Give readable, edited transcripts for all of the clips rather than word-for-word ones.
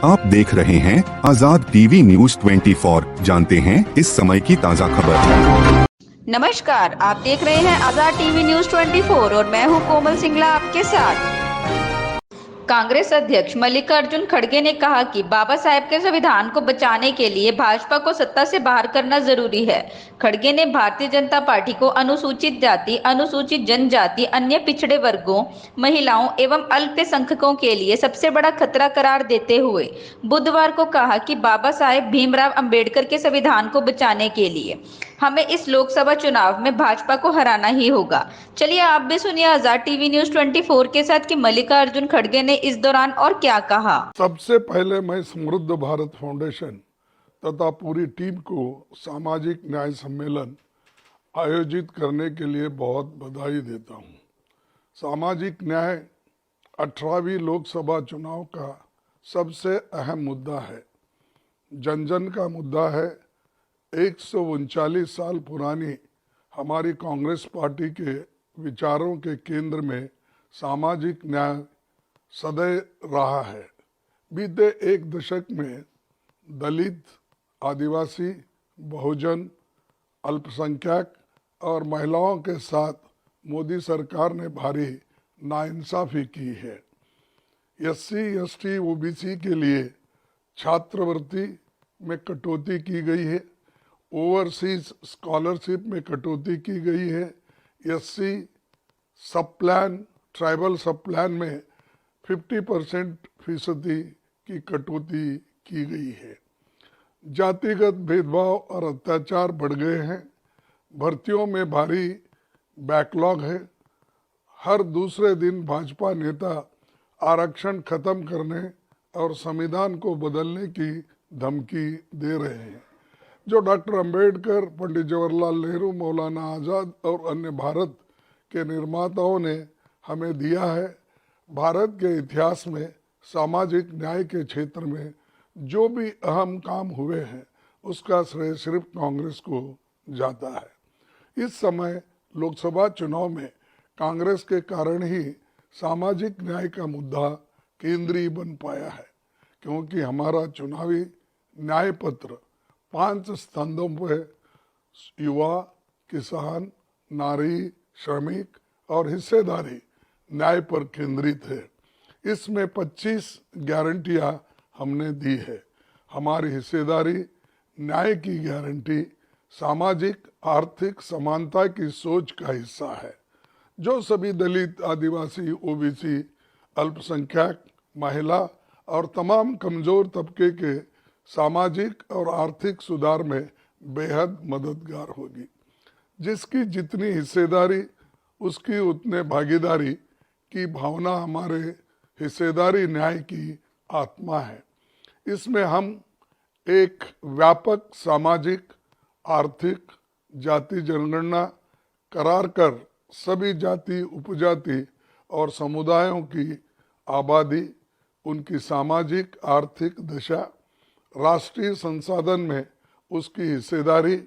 आप देख रहे हैं आजाद टीवी न्यूज 24। जानते हैं इस समय की ताज़ा खबर। नमस्कार, आप देख रहे हैं आजाद टीवी न्यूज 24 और मैं हूं कोमल सिंगला आपके साथ। कांग्रेस अध्यक्ष मल्लिकार्जुन खड़गे ने कहा कि बाबा साहेब के संविधान को बचाने के लिए भाजपा को सत्ता से बाहर करना जरूरी है। खड़गे ने भारतीय जनता पार्टी को अनुसूचित जाति, अनुसूचित जनजाति, अन्य पिछड़े वर्गों, महिलाओं एवं अल्पसंख्यकों के लिए सबसे बड़ा खतरा करार देते हुए बुधवार को कहा कि बाबा साहेब भीमराव अंबेडकर के संविधान को बचाने के लिए हमें इस लोकसभा चुनाव में भाजपा को हराना ही होगा। चलिए आप भी सुनिए आजाद टीवी न्यूज 24 के साथ कि मल्लिकार्जुन खड़गे ने इस दौरान और क्या कहा। सबसे पहले मैं समृद्ध भारत फाउंडेशन तथा पूरी टीम को सामाजिक न्याय सम्मेलन आयोजित करने के लिए बहुत बधाई देता हूं। सामाजिक न्याय 18वीं लोकसभा चुनाव का सबसे अहम मुद्दा है। जन जन का मुद्दा है। 139 साल पुरानी हमारी कांग्रेस पार्टी के विचारों के केंद्र में सामाजिक न्याय सदैव रहा है। बीते एक दशक में दलित, आदिवासी, बहुजन, अल्पसंख्यक और महिलाओं के साथ मोदी सरकार ने भारी नाइंसाफी की है। एससी, एसटी, ओबीसी के लिए छात्रवृत्ति में कटौती की गई है। ओवरसीज स्कॉलरशिप में कटौती की गई है। एससी सब प्लान, ट्राइबल सब प्लान में 50% की कटौती की गई है। जातिगत भेदभाव और अत्याचार बढ़ गए हैं। भर्तियों में भारी बैकलॉग है। हर दूसरे दिन भाजपा नेता आरक्षण खत्म करने और संविधान को बदलने की धमकी दे रहे हैं। जो डॉक्टर अंबेडकर, पंडित जवाहरलाल नेहरू, मौलाना आज़ाद और अन्य भारत के निर्माताओं ने हमें दिया है। भारत के इतिहास में सामाजिक न्याय के क्षेत्र में जो भी अहम काम हुए हैं उसका श्रेय सिर्फ कांग्रेस को जाता है। इस समय लोकसभा चुनाव में कांग्रेस के कारण ही सामाजिक न्याय का मुद्दा केंद्रीय बन पाया है, क्योंकि हमारा चुनावी न्याय पत्र 5 स्तंभों पर युवा, किसान, नारी, श्रमिक और हिस्सेदारी न्याय पर केंद्रित है। इसमें 25 गारंटियां हमने दी है। हमारी हिस्सेदारी न्याय की गारंटी सामाजिक आर्थिक समानता की सोच का हिस्सा है, जो सभी दलित, आदिवासी, ओबीसी, अल्पसंख्यक, महिला और तमाम कमजोर तबके के सामाजिक और आर्थिक सुधार में बेहद मददगार होगी। जिसकी जितनी हिस्सेदारी उसकी उतने भागीदारी की भावना हमारे हिस्सेदारी न्याय की आत्मा है। इसमें हम एक व्यापक सामाजिक, आर्थिक, जाति जनगणना करार कर सभी जाति, उपजाति और समुदायों की आबादी, उनकी सामाजिक आर्थिक दशा, राष्ट्रीय संसाधन में उसकी हिस्सेदारी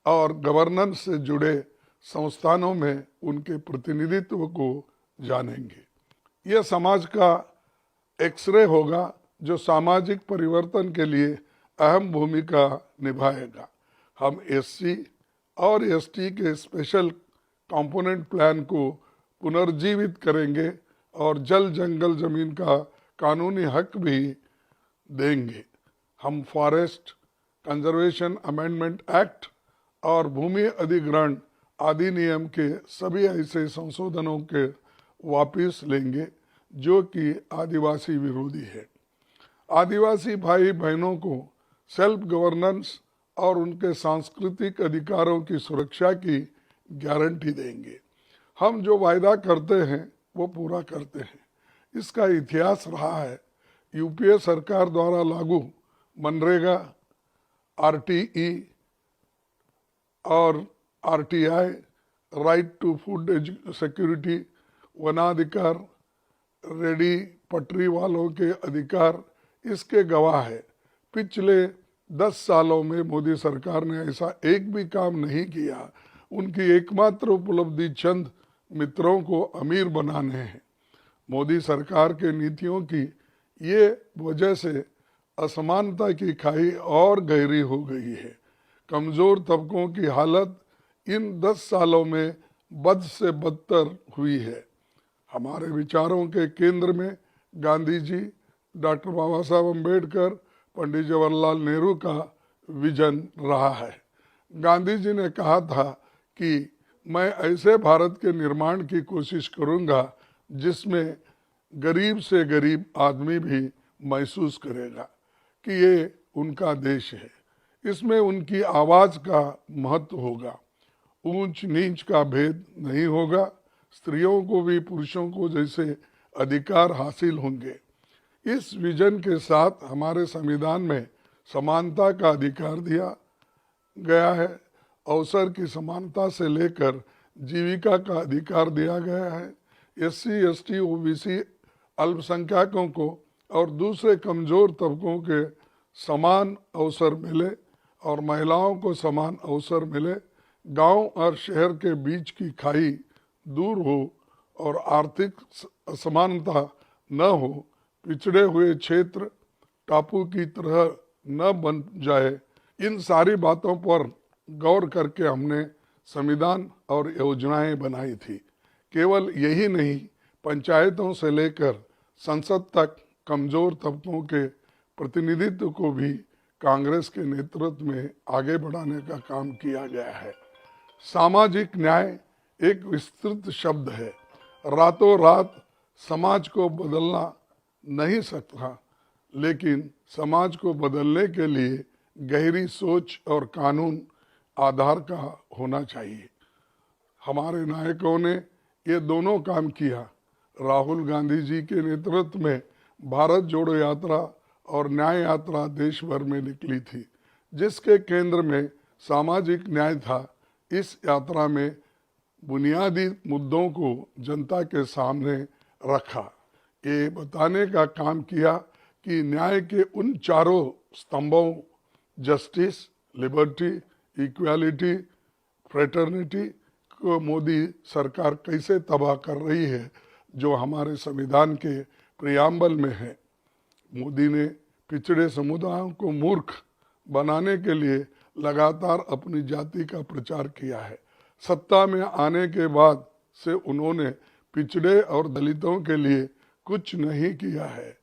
और गवर्नेंस से जुड़े संस्थानों में उनके प्रतिनिधित्व को जानेंगे। यह समाज का एक्सरे होगा जो सामाजिक परिवर्तन के लिए अहम भूमिका निभाएगा। हम एससी और एसटी के स्पेशल कंपोनेंट प्लान को पुनर्जीवित करेंगे और जल, जंगल, जमीन का कानूनी हक भी देंगे। हम फॉरेस्ट कंजर्वेशन अमेंडमेंट एक्ट और भूमि अधिग्रहण अधिनियम के सभी ऐसे संशोधनों के वापस लेंगे जो कि आदिवासी विरोधी है। आदिवासी भाई बहनों को सेल्फ गवर्नेंस और उनके सांस्कृतिक अधिकारों की सुरक्षा की गारंटी देंगे। हम जो वायदा करते हैं वो पूरा करते हैं। इसका इतिहास रहा है। यूपीए सरकार द्वारा लागू मनरेगा, आरटीई और RTI, right to food security, वनाधिकार, रेडी पटरी वालों के अधिकार इसके गवाह है। पिछले 10 सालों में मोदी सरकार ने ऐसा एक भी काम नहीं किया। उनकी एकमात्र उपलब्धि चंद मित्रों को अमीर बनाने हैं। मोदी सरकार के नीतियों की ये वजह से असमानता की खाई और गहरी हो गई है। कमजोर तबकों की हालत इन 10 सालों में बद से बदतर हुई है। हमारे विचारों के केंद्र में गांधी जी, डॉक्टर बाबा साहब अम्बेडकर, पंडित जवाहरलाल नेहरू का विजन रहा है। गांधी जी ने कहा था कि मैं ऐसे भारत के निर्माण की कोशिश करूंगा जिसमें गरीब से गरीब आदमी भी महसूस करेगा कि ये उनका देश है। इसमें उनकी आवाज का महत्व होगा, ऊंच नीच का भेद नहीं होगा, स्त्रियों को भी पुरुषों को जैसे अधिकार हासिल होंगे। इस विजन के साथ हमारे संविधान में समानता का अधिकार दिया गया है। अवसर की समानता से लेकर जीविका का अधिकार दिया गया है। एससी, एसटी, ओबीसी, अल्पसंख्यकों को और दूसरे कमजोर तबकों के समान अवसर मिले और महिलाओं को समान अवसर मिले। गांव और शहर के बीच की खाई दूर हो और आर्थिक असमानता न हो, पिछड़े हुए क्षेत्र टापू की तरह न बन जाए। इन सारी बातों पर गौर करके हमने संविधान और योजनाएं बनाई थी। केवल यही नहीं, पंचायतों से लेकर संसद तक कमजोर तबकों के प्रतिनिधित्व को भी कांग्रेस के नेतृत्व में आगे बढ़ाने का काम किया गया है। सामाजिक न्याय एक विस्तृत शब्द है। रातों रात समाज को बदलना नहीं सकता, लेकिन समाज को बदलने के लिए गहरी सोच और कानून आधार का होना चाहिए। हमारे नायकों ने ये दोनों काम किया। राहुल गांधी जी के नेतृत्व में भारत जोड़ो यात्रा और न्याय यात्रा देश भर में निकली थी, जिसके केंद्र में सामाजिक न्याय था। इस यात्रा में बुनियादी मुद्दों को जनता के सामने रखा, ये बताने का काम किया कि न्याय के उन चारों स्तंभों जस्टिस, लिबर्टी, इक्वालिटी, फ्रेटर्निटी को मोदी सरकार कैसे तबाह कर रही है, जो हमारे संविधान के प्रियम्बल में है। मोदी ने पिछड़े समुदायों को मूर्ख बनाने के लिए लगातार अपनी जाति का प्रचार किया है। सत्ता में आने के बाद से उन्होंने पिछड़े और दलितों के लिए कुछ नहीं किया है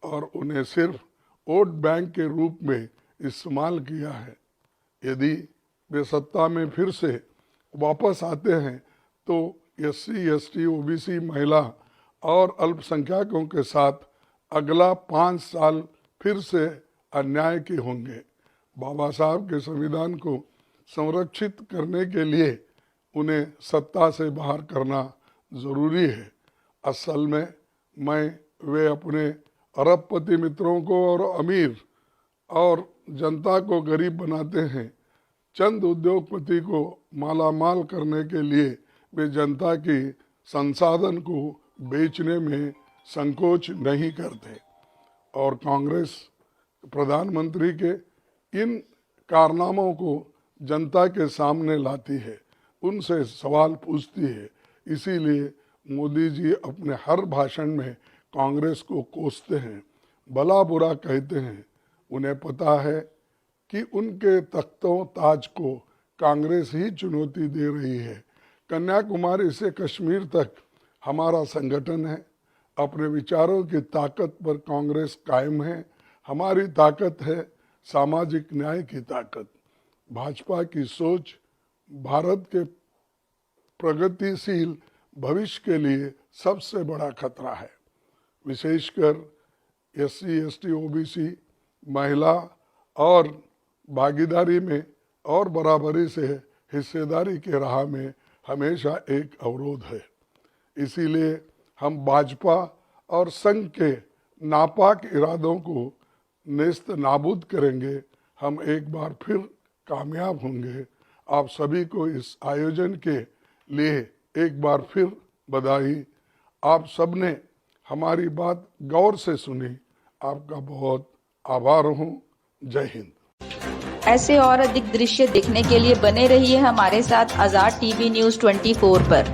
और उन्हें सिर्फ वोट बैंक के रूप में इस्तेमाल किया है। यदि वे सत्ता में फिर से वापस आते हैं तो एससी, एसटी, ओबीसी, महिला और अल्पसंख्यकों के साथ अगला 5 साल फिर से अन्याय के होंगे। बाबा साहब के संविधान को संरक्षित करने के लिए उन्हें सत्ता से बाहर करना जरूरी है। असल में वे अपने अरबपति मित्रों को और अमीर और जनता को गरीब बनाते हैं। चंद उद्योगपति को मालामाल करने के लिए वे जनता की संसाधन को बेचने में संकोच नहीं करते और कांग्रेस प्रधानमंत्री के इन कारनामों को जनता के सामने लाती है, उनसे सवाल पूछती है। इसीलिए मोदी जी अपने हर भाषण में कांग्रेस को कोसते हैं, भला बुरा कहते हैं। उन्हें पता है कि उनके तख्तों ताज को कांग्रेस ही चुनौती दे रही है। कन्याकुमारी से कश्मीर तक हमारा संगठन है। अपने विचारों की ताकत पर कांग्रेस कायम है। हमारी ताकत है सामाजिक न्याय की ताकत। भाजपा की सोच भारत के प्रगतिशील भविष्य के लिए सबसे बड़ा खतरा है। विशेषकर एससी, एसटी, ओबीसी, महिला और भागीदारी में और बराबरी से हिस्सेदारी के राह में हमेशा एक अवरोध है। इसीलिए हम भाजपा और संघ के नापाक इरादों को नेस्त नाबूद करेंगे। हम एक बार फिर कामयाब होंगे। आप सभी को इस आयोजन के लिए एक बार फिर बधाई। आप सबने हमारी बात गौर से सुनी, आपका बहुत आभार हूँ। जय हिंद। ऐसे और अधिक दृश्य देखने के लिए बने रहिए हमारे साथ आजाद टीवी न्यूज़ 24 पर।